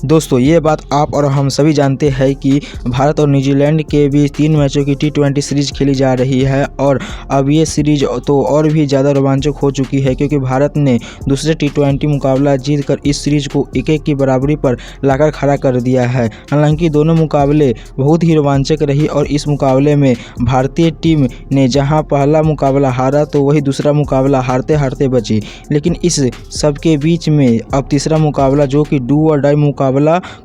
दोस्तों ये बात आप और हम सभी जानते हैं कि भारत और न्यूजीलैंड के बीच 3 मैचों की T20 सीरीज खेली जा रही है और अब ये सीरीज तो और भी ज़्यादा रोमांचक हो चुकी है क्योंकि भारत ने दूसरे T20 मुकाबला जीतकर इस सीरीज को 1-1 की बराबरी पर लाकर खड़ा कर दिया है। हालांकि दोनों मुकाबले बहुत ही रोमांचक रही और इस मुकाबले में भारतीय टीम ने जहां पहला मुकाबला हारा तो वही दूसरा मुकाबला हारते हारते बची। लेकिन इस सब के बीच में अब तीसरा मुकाबला जो कि डू और डाई मुकाबला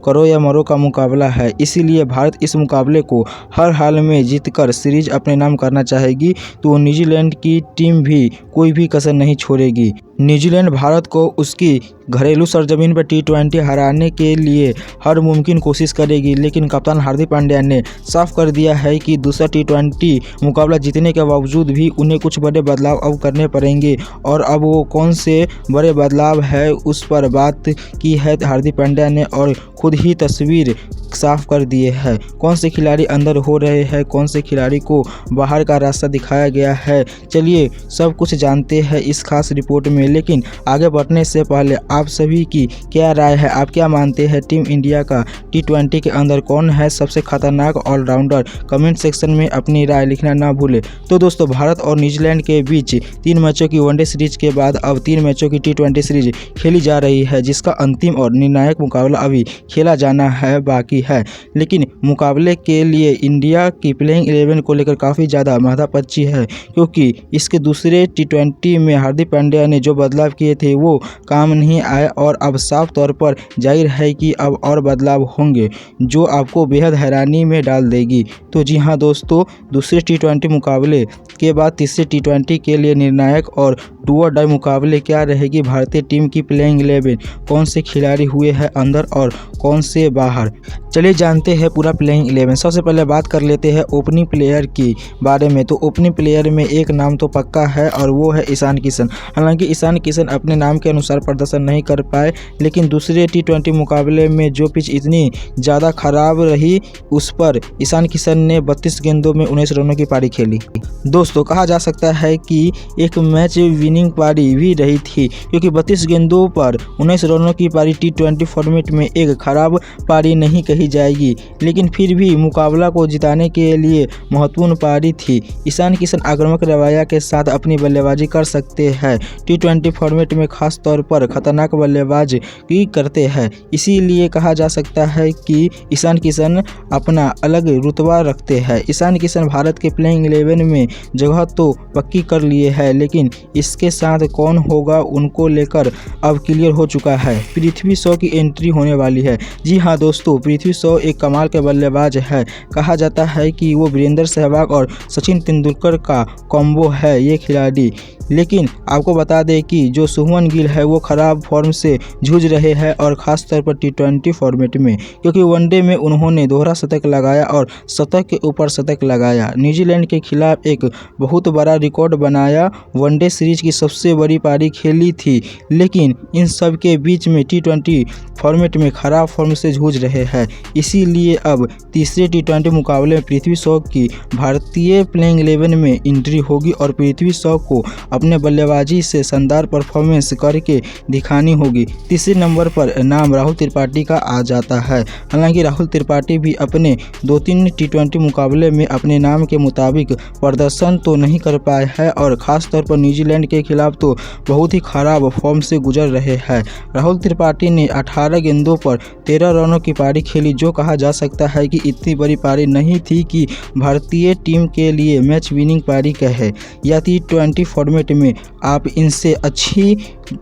करो या मरो का मुकाबला है, इसीलिए भारत इस मुकाबले को हर हाल में जीतकर सीरीज अपने नाम करना चाहेगी। तो न्यूजीलैंड की टीम भी कोई भी कसर नहीं छोड़ेगी। न्यूजीलैंड भारत को उसकी घरेलू सरजमीन पर T20 हराने के लिए हर मुमकिन कोशिश करेगी, लेकिन कप्तान हार्दिक पांड्या ने साफ कर दिया है कि दूसरा T20 मुकाबला जीतने के बावजूद भी उन्हें कुछ बड़े बदलाव अब करने पड़ेंगे। और अब वो कौन से बड़े बदलाव है उस पर बात की है हार्दिक पांड्या ने और खुद ही तस्वीर साफ कर दिए है। कौन से खिलाड़ी अंदर हो रहे हैं, कौन से खिलाड़ी को बाहर का रास्ता दिखाया गया है, चलिए सब कुछ जानते हैं इस खास रिपोर्ट में। लेकिन आगे बढ़ने से पहले आप सभी की क्या राय है, आप क्या मानते हैं टीम इंडिया का T20 के अंदर कौन है सबसे खतरनाक ऑलराउंडर, कमेंट सेक्शन में अपनी राय लिखना ना भूलें। तो दोस्तों भारत और न्यूजीलैंड के बीच 3 मैचों की वनडे सीरीज के बाद अब 3 मैचों की T20 सीरीज खेली जा रही है, जिसका अंतिम और निर्णायक मुकाबला अभी खेला जाना है बाकी है। लेकिन मुकाबले के लिए इंडिया की प्लेइंग 11 को लेकर काफ़ी ज़्यादा माथापच्ची है क्योंकि इसके दूसरे T20 में हार्दिक पांड्या ने जो बदलाव किए थे वो काम नहीं आए और अब साफ तौर पर जाहिर है कि अब और बदलाव होंगे जो आपको बेहद हैरानी में डाल देगी। तो जी हाँ दोस्तों, दूसरे T20 मुकाबले के बाद तीसरे T20 के लिए निर्णायक और डू और डाई मुकाबले क्या रहेगी भारतीय टीम की प्लेइंग 11, कौन से खिलाड़ी हुए हैं अंदर और कौन से बाहर, चलिए जानते हैं पूरा प्लेइंग 11। सबसे पहले बात कर लेते हैं ओपनिंग प्लेयर की बारे में। तो ओपनिंग प्लेयर में एक नाम तो पक्का है और वो है ईशान किशन। हालांकि ईशान किशन अपने नाम के अनुसार प्रदर्शन नहीं कर पाए, लेकिन दूसरे T20 मुकाबले में जो पिच इतनी ज़्यादा खराब रही उस पर ईशान किशन ने 32 गेंदों में 19 रनों की पारी खेली। दोस्तों कहा जा सकता है कि एक मैच विनिंग पारी भी रही थी क्योंकि 32 गेंदों पर 19 रनों की पारी T20 फॉर्मेट में एक खराब पारी नहीं कही जाएगी, लेकिन फिर भी मुकाबला को जिताने के लिए महत्वपूर्ण पारी थी। ईशान किशन आक्रामक रवैया के साथ अपनी बल्लेबाजी कर सकते हैं। T20 फॉर्मेट में खास तौर पर खतरनाक बल्लेबाजी करते हैं, इसीलिए कहा जा सकता है कि ईशान किशन अपना अलग रुतबा रखते हैं। ईशान किशन भारत के प्लेइंग 11 में जगह तो पक्की कर लिए है, लेकिन इसके साथ कौन होगा उनको लेकर अब क्लियर हो चुका है। पृथ्वी शॉ की एंट्री होने वाली है। जी हाँ दोस्तों, पृथ्वी शॉ एक कमाल के बल्लेबाज है। कहा जाता है कि वो वीरेंद्र सहवाग और सचिन तेंदुलकर का कॉम्बो है ये खिलाड़ी। लेकिन आपको बता दें कि जो शुभमन गिल है वो खराब फॉर्म से जूझ रहे हैं और ख़ास तौर पर T20 फॉर्मेट में, क्योंकि वनडे में उन्होंने दोहरा शतक लगाया और शतक के ऊपर शतक लगाया। न्यूजीलैंड के खिलाफ एक बहुत बड़ा रिकॉर्ड बनाया, वनडे सीरीज की सबसे बड़ी पारी खेली थी। लेकिन इन सब के बीच में T20 फॉर्मेट में खराब फॉर्म से जूझ रहे हैं, इसीलिए अब तीसरे T20 मुकाबले में पृथ्वी शॉ की भारतीय प्लेइंग 11 में एंट्री होगी और पृथ्वी शॉ को अपने बल्लेबाजी से शानदार परफॉर्मेंस करके दिखानी होगी। तीसरे नंबर पर नाम राहुल त्रिपाठी का आ जाता है। हालांकि राहुल त्रिपाठी भी अपने 2-3 T20 मुकाबले में अपने नाम के मुताबिक प्रदर्शन तो नहीं कर पाए हैं और ख़ास तौर पर न्यूजीलैंड के खिलाफ तो बहुत ही खराब फॉर्म से गुजर रहे हैं। राहुल त्रिपाठी ने 18 गेंदों पर 13 रनों की पारी खेली, जो कहा जा सकता है कि इतनी बड़ी पारी नहीं थी कि भारतीय टीम के लिए मैच विनिंग पारी कहे या T20 फॉर्मेट में आप इनसे अच्छी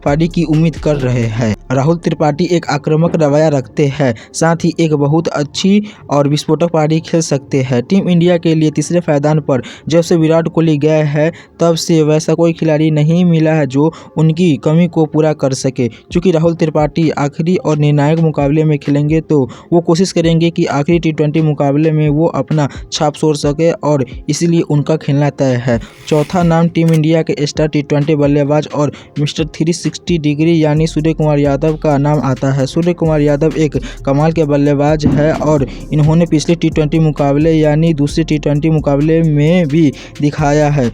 पारी की उम्मीद कर रहे हैं। राहुल त्रिपाठी एक आक्रामक रवैया रखते हैं, साथ ही एक बहुत अच्छी और विस्फोटक पारी खेल सकते हैं। टीम इंडिया के लिए तीसरे पायदान पर जब से विराट कोहली गए हैं तब से वैसा कोई खिलाड़ी नहीं मिला है जो उनकी कमी को पूरा कर सके। चूँकि राहुल त्रिपाठी आखिरी और निर्णायक मुकाबले में खेलेंगे तो वो कोशिश करेंगे कि आखिरी T20 मुकाबले में वो अपना छाप छोड़ सके और इसलिए उनका खेलना तय है। चौथा नाम टीम इंडिया के स्टार T20 बल्लेबाज और मिस्टर 360 डिग्री यानी सूर्य कुमार यादव का नाम आता है। सूर्य कुमार यादव एक कमाल के बल्लेबाज है और इन्होंने पिछले T20 मुकाबले यानी दूसरे T20 मुकाबले में भी दिखाया है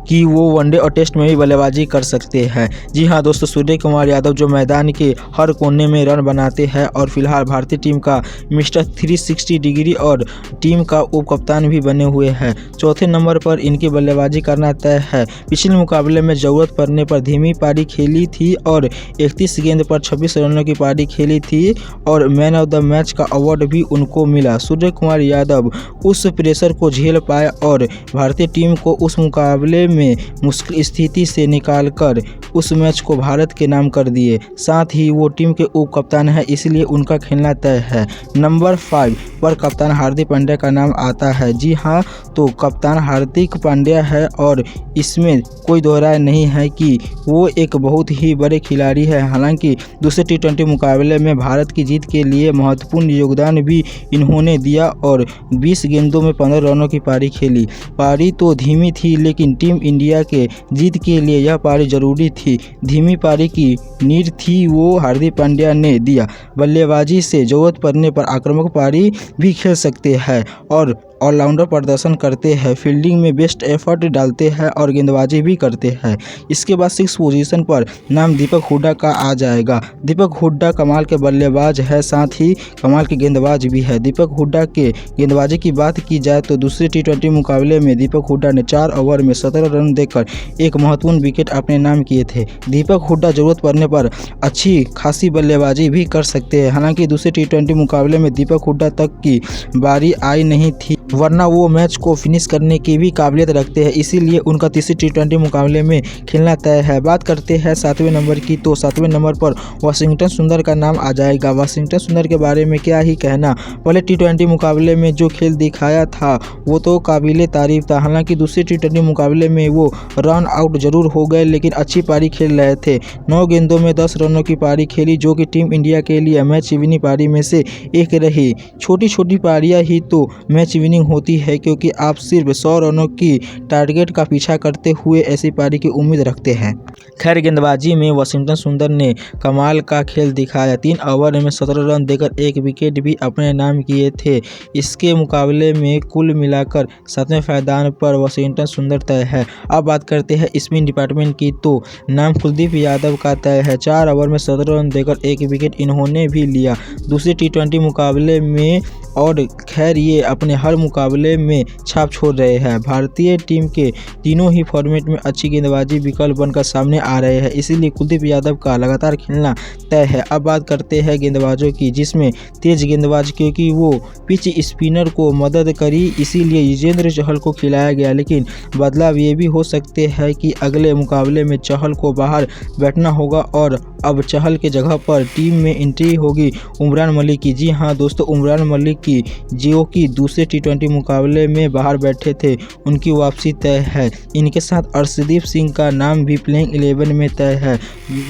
कि वो वनडे और टेस्ट में भी बल्लेबाजी कर सकते हैं। जी हाँ दोस्तों, सूर्य कुमार यादव जो मैदान के हर कोने में रन बनाते हैं और फिलहाल भारतीय टीम का मिस्टर 360 डिग्री और टीम का उप कप्तान भी बने हुए हैं। चौथे नंबर पर इनकी बल्लेबाजी करना तय है। पिछले मुकाबले में ज़रूरत पड़ने पर धीमी पारी खेली थी और 31 गेंद पर 26 रनों की पारी खेली थी और मैन ऑफ द मैच का अवार्ड भी उनको मिला। सूर्य कुमार यादव उस प्रेशर को झेल पाए और भारतीय टीम को उस मुकाबले में मुश्किल स्थिति से निकालकर उस मैच को भारत के नाम कर दिए। साथ ही वो टीम के उप कप्तान हैं, इसलिए उनका खेलना तय है। नंबर 5 पर कप्तान हार्दिक पांड्या का नाम आता है। जी हाँ, तो कप्तान हार्दिक पांड्या है और इसमें कोई दोहराय नहीं है कि वो एक बहुत ही बड़े खिलाड़ी है। हालांकि दूसरे टी20 मुकाबले में भारत की जीत के लिए महत्वपूर्ण योगदान भी इन्होंने दिया और 20 गेंदों में 15 रनों की पारी खेली। पारी तो धीमी थी, लेकिन टीम इंडिया के जीत के लिए यह पारी जरूरी थी। धीमी पारी की नीड थी, वो हार्दिक पांड्या ने दिया। बल्लेबाजी से जरूरत पड़ने पर आक्रामक पारी भी खेल सकते हैं और ऑलराउंडर प्रदर्शन करते हैं। फील्डिंग में बेस्ट एफर्ट डालते हैं और गेंदबाजी भी करते हैं। इसके बाद 6 पोजीशन पर नाम दीपक हुड्डा का आ जाएगा। दीपक हुड्डा कमाल के बल्लेबाज है, साथ ही कमाल के गेंदबाज भी है। दीपक हुड्डा के गेंदबाजी की बात की जाए तो दूसरे टी20 मुकाबले में दीपक हुड्डा ने 4 ओवर में 17 रन देकर एक महत्वपूर्ण विकेट अपने नाम किए थे। दीपक हुड्डा जरूरत पड़ने पर अच्छी खासी बल्लेबाजी भी कर सकते हैं। हालांकि दूसरे टी20 मुकाबले में दीपक हुड्डा तक की बारी आई नहीं थी, वरना वो मैच को फिनिश करने की भी काबिलियत रखते हैं, इसीलिए उनका तीसरे टी20 मुकाबले में खेलना तय है। बात करते हैं 7वें नंबर की, तो 7वें नंबर पर वाशिंगटन सुंदर का नाम आ जाएगा। वाशिंगटन सुंदर के बारे में क्या ही कहना, पहले टी20 मुकाबले में जो खेल दिखाया था वो तो काबिले तारीफ था। हालांकि दूसरे टी20 मुकाबले में वो रन आउट जरूर हो गए, लेकिन अच्छी पारी खेल रहे थे। 9 गेंदों में 10 रनों की पारी खेली, जो कि टीम इंडिया के लिए मैच विनिंग पारी में से एक रही। छोटी छोटी पारियां ही तो मैच विनिंग होती है, क्योंकि आप सिर्फ 100 रनों की टारगेट का पीछा करते हुए ऐसी पारी की उम्मीद रखते हैं। खैर, गेंदबाजी में वाशिंगटन सुंदर ने कमाल का खेल दिखाया। 3 ओवर में 17 रन देकर एक विकेट भी अपने नाम किए थे। इसके मुकाबले में कुल मिलाकर 7वें पायदान पर वाशिंगटन सुंदर तय है। अब बात करते हैं स्पिन डिपार्टमेंट की, तो नाम कुलदीप यादव का तय है। 4 ओवर में 17 रन देकर एक विकेट इन्होंने भी लिया दूसरे टी20 मुकाबले में, और खैर ये अपने हर मुकाबले में छाप छोड़ रहे हैं। भारतीय टीम के तीनों ही फॉर्मेट में अच्छी गेंदबाजी विकल्प बनकर सामने आ रहे हैं, इसीलिए कुलदीप यादव का लगातार खेलना तय है। अब बात करते हैं गेंदबाजों की, जिसमें तेज गेंदबाज, क्योंकि वो पिच स्पिनर को मदद करी, इसीलिए युजवेंद्र चहल को खिलाया गया। लेकिन बदलाव ये भी हो सकते हैं कि अगले मुकाबले में चहल को बाहर बैठना होगा और अब चहल के जगह पर टीम में एंट्री होगी उमरान मलिक की। जी हाँ दोस्तों, उमरान मलिक की जो कि दूसरे टी20 मुकाबले में बाहर बैठे थे, उनकी वापसी तय है। इनके साथ अर्शदीप सिंह का नाम भी प्लेइंग 11 में तय है,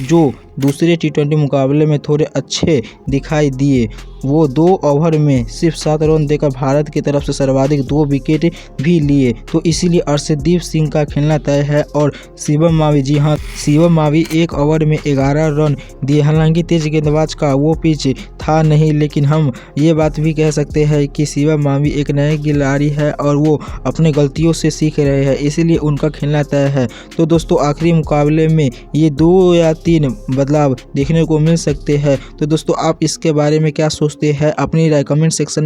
जो दूसरे टी20 मुकाबले में थोड़े अच्छे दिखाई दिए। वो 2 ओवर में सिर्फ 7 रन देकर भारत की तरफ से सर्वाधिक 2 विकेट भी लिए, तो इसीलिए अर्शदीप सिंह का खेलना तय है। और शिवम मावी, जी हाँ, शिवम मावी 1 ओवर में 11 रन दिए। हालांकि तेज गेंदबाज का वो पिच था नहीं, लेकिन हम ये बात भी कह सकते हैं कि शिवम मावी एक नए खिलाड़ी है और वो अपने गलतियों से सीख रहे हैं, इसीलिए उनका खेलना तय है। तो दोस्तों, आखिरी मुकाबले में ये 2 या 3 बदलाव देखने को मिल सकते हैं। तो दोस्तों, आप इसके बारे में क्या सोचते हैं? अपनी राय कमेंट सेक्शन